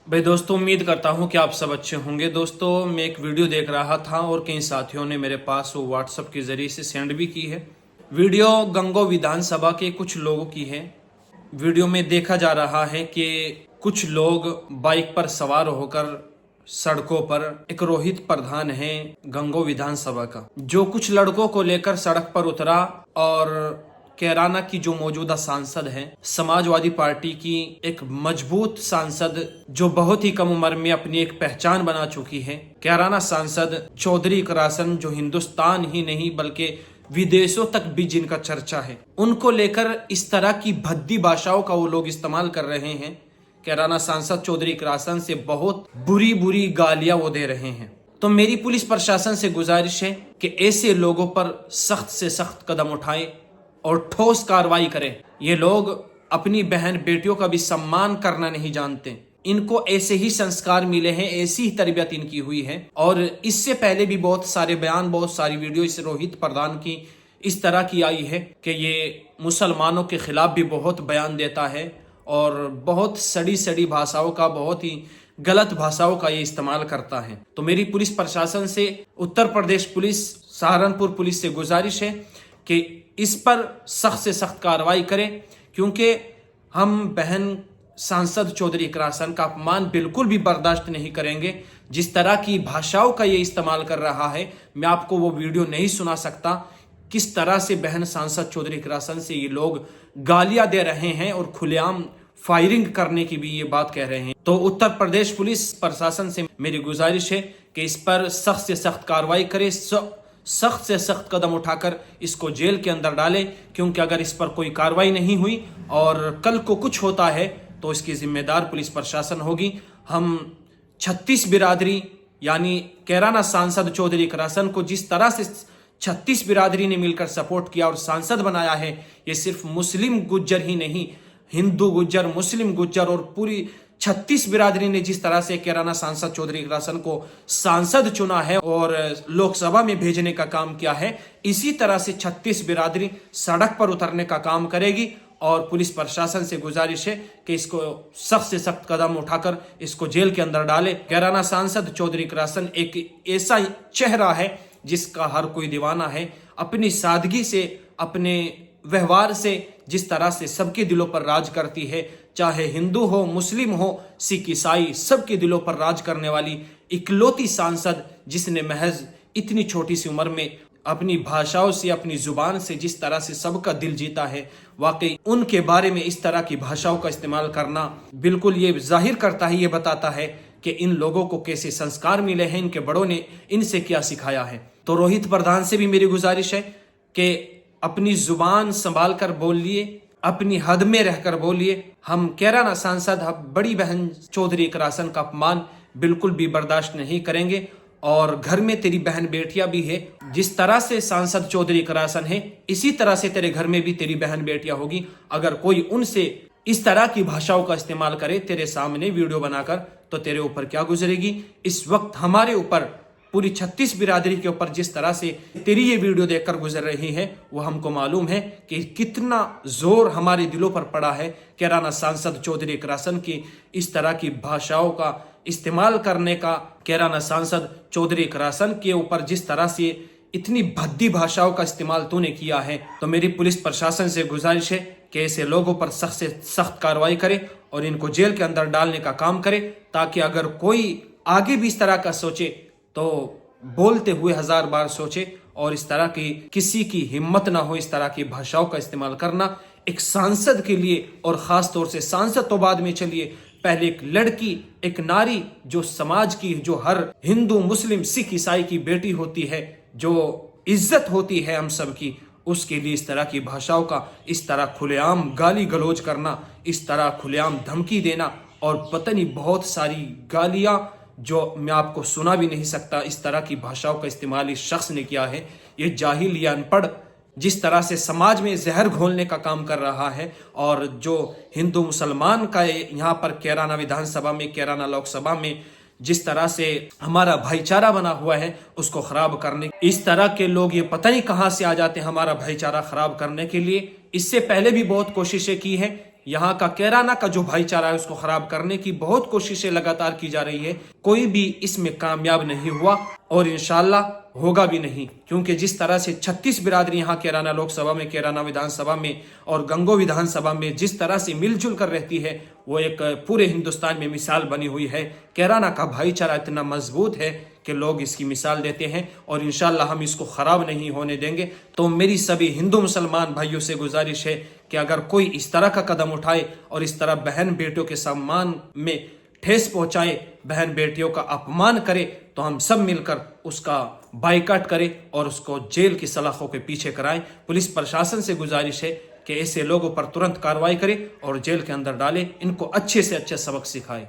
भाई दोस्तों, उम्मीद करता हूँ कि आप सब अच्छे होंगे। दोस्तों, मैं एक वीडियो देख रहा था और कई साथियों ने मेरे पास वो व्हाट्सएप के जरिए से सेंड भी की है। वीडियो गंगो विधानसभा के कुछ लोगों की है। वीडियो में देखा जा रहा है कि कुछ लोग बाइक पर सवार होकर सड़कों पर, एक रोहित प्रधान है गंगो विधानसभा का, जो कुछ लड़कों को लेकर सड़क पर उतरा और कैराना की जो मौजूदा सांसद है, समाजवादी पार्टी की एक मजबूत सांसद जो बहुत ही कम उम्र में अपनी एक पहचान बना चुकी है, कैराना सांसद चौधरी करासन, जो हिंदुस्तान ही नहीं बल्कि विदेशों तक भी जिनका चर्चा है, उनको लेकर इस तरह की भद्दी भाषाओं का वो लोग इस्तेमाल कर रहे हैं। कैराना सांसद चौधरी करासन से बहुत बुरी बुरी गालियां वो दे रहे हैं। तो मेरी पुलिस प्रशासन से गुजारिश है कि ऐसे लोगों पर सख्त से सख्त कदम उठाए और ठोस कार्रवाई करें। ये लोग अपनी बहन बेटियों का भी सम्मान करना नहीं जानते। इनको ऐसे ही संस्कार मिले हैं, ऐसी ही तरबियत इनकी हुई है। और इससे पहले भी बहुत सारे बयान, बहुत सारी वीडियो इस रोहित प्रधान की इस तरह की आई है कि ये मुसलमानों के खिलाफ भी बहुत बयान देता है और बहुत सड़ी सड़ी भाषाओं का, बहुत ही गलत भाषाओं का ये इस्तेमाल करता है। तो मेरी पुलिस प्रशासन से, उत्तर प्रदेश पुलिस, सहारनपुर पुलिस से गुजारिश है कि इस पर सख्त से सख्त कार्रवाई करें, क्योंकि हम बहन सांसद चौधरी करासन का अपमान बिल्कुल भी बर्दाश्त नहीं करेंगे। जिस तरह की भाषाओं का ये इस्तेमाल कर रहा है, मैं आपको वो वीडियो नहीं सुना सकता। किस तरह से बहन सांसद चौधरी करासन से ये लोग गालियां दे रहे हैं और खुलेआम फायरिंग करने की भी ये बात कह रहे हैं। तो उत्तर प्रदेश पुलिस प्रशासन से मेरी गुजारिश है कि इस पर सख्त से सख्त कार्रवाई करे, सख्त से सख्त कदम उठाकर इसको जेल के अंदर डाले, क्योंकि अगर इस पर कोई कार्रवाई नहीं हुई और कल को कुछ होता है तो इसकी जिम्मेदार पुलिस प्रशासन होगी। हम 36 बिरादरी यानी कैराना सांसद चौधरी करासन को जिस तरह से 36 बिरादरी ने मिलकर सपोर्ट किया और सांसद बनाया है, ये सिर्फ मुस्लिम गुज्जर ही नहीं, हिंदू गुज्जर, मुस्लिम गुज्जर और पूरी 36 बिरादरी ने जिस तरह से कैराना सांसद चौधरी करासन को सांसद चुना है और लोकसभा में भेजने का काम किया है, इसी तरह से 36 बिरादरी सड़क पर उतरने का काम करेगी। और पुलिस प्रशासन से गुजारिश है कि इसको सख्त से सख्त कदम उठाकर इसको जेल के अंदर डाले। कैराना सांसद चौधरी करासन एक ऐसा चेहरा है जिसका हर कोई दीवाना है। अपनी सादगी से, अपने व्यवहार से जिस तरह से सबके दिलों पर राज करती है, चाहे हिंदू हो, मुस्लिम हो, सिख, ईसाई, सबके दिलों पर राज करने वाली इकलौती सांसद, जिसने महज इतनी छोटी सी उम्र में अपनी भाषाओं से, अपनी जुबान से जिस तरह से सबका दिल जीता है, वाकई उनके बारे में इस तरह की भाषाओं का इस्तेमाल करना बिल्कुल ये जाहिर करता है, ये बताता है कि इन लोगों को कैसे संस्कार मिले हैं, इनके बड़ों ने इनसे क्या सिखाया है। तो रोहित प्रधान से भी मेरी गुजारिश है कि अपनी जुबान संभाल कर बोलिए, अपनी हद में रहकर बोलिए। हम कैराना सांसद, हम बड़ी बहन चौधरी करासन का अपमान बिल्कुल भी बर्दाश्त नहीं करेंगे। और घर में तेरी बहन बेटियां भी है, जिस तरह से सांसद चौधरी करासन है, इसी तरह से तेरे घर में भी तेरी बहन बेटियां होगी। अगर कोई उनसे इस तरह की भाषाओं का इस्तेमाल करे तेरे सामने वीडियो बनाकर, तो तेरे ऊपर क्या गुजरेगी। इस वक्त हमारे ऊपर, पूरी 36 बिरादरी के ऊपर जिस तरह से तेरी ये वीडियो देखकर गुजर रही है, वो हमको मालूम है कि कितना जोर हमारे दिलों पर पड़ा है कैराना सांसद चौधरी करासन की इस तरह की भाषाओं का इस्तेमाल करने का। कैराना सांसद चौधरी करासन के ऊपर जिस तरह से इतनी भद्दी भाषाओं का इस्तेमाल तूने किया है, तो मेरी पुलिस प्रशासन से गुजारिश है कि ऐसे लोगों पर सख्त से सख्त कार्रवाई करे और इनको जेल के अंदर डालने का काम करे, ताकि अगर कोई आगे भी इस तरह का सोचे तो बोलते हुए 1000 बार सोचे और इस तरह की किसी की हिम्मत ना हो इस तरह की भाषाओं का इस्तेमाल करना। एक सांसद के लिए, और खास तौर से सांसद तो बाद में चलिए, पहले एक लड़की, एक नारी, जो समाज की, जो हर हिंदू, मुस्लिम, सिख, ईसाई की बेटी होती है, जो इज्जत होती है हम सब की, उसके लिए इस तरह की भाषाओं का, इस तरह खुलेआम गाली गलौज करना, इस तरह खुलेआम धमकी देना और पता नहीं बहुत सारी गालियां जो मैं आपको सुना भी नहीं सकता, इस तरह की भाषाओं का इस्तेमाल इस शख्स ने किया है। ये जाहिल या अनपढ़ जिस तरह से समाज में जहर घोलने का काम कर रहा है, और जो हिंदू मुसलमान का यहाँ पर कैराना विधानसभा में, कैराना लोकसभा में जिस तरह से हमारा भाईचारा बना हुआ है, उसको खराब करने, इस तरह के लोग ये पता नहीं कहां से आ जाते हैं हमारा भाईचारा खराब करने के लिए। इससे पहले भी बहुत कोशिशें की है, यहाँ का कैराना का जो भाईचारा है उसको खराब करने की बहुत कोशिशें लगातार की जा रही है। कोई भी इसमें कामयाब नहीं हुआ और इंशाल्लाह होगा भी नहीं, क्योंकि जिस तरह से 36 बिरादरी यहाँ कैराना लोकसभा में, कैराना विधानसभा में और गंगो विधानसभा में जिस तरह से मिलजुल कर रहती है, वो एक पूरे हिंदुस्तान में मिसाल बनी हुई है। कैराना का भाईचारा इतना मजबूत है कि लोग इसकी मिसाल देते हैं और इंशाल्लाह हम इसको खराब नहीं होने देंगे। तो मेरी सभी हिंदू मुसलमान भाइयों से गुजारिश है कि अगर कोई इस तरह का कदम उठाए और इस तरह बहन बेटियों के सम्मान में ठेस पहुंचाए, बहन बेटियों का अपमान करे, तो हम सब मिलकर उसका बाइकाट करें और उसको जेल की सलाखों के पीछे कराएं। पुलिस प्रशासन से गुजारिश है कि ऐसे लोगों पर तुरंत कार्रवाई करे और जेल के अंदर डाले, इनको अच्छे से अच्छे सबक सिखाए।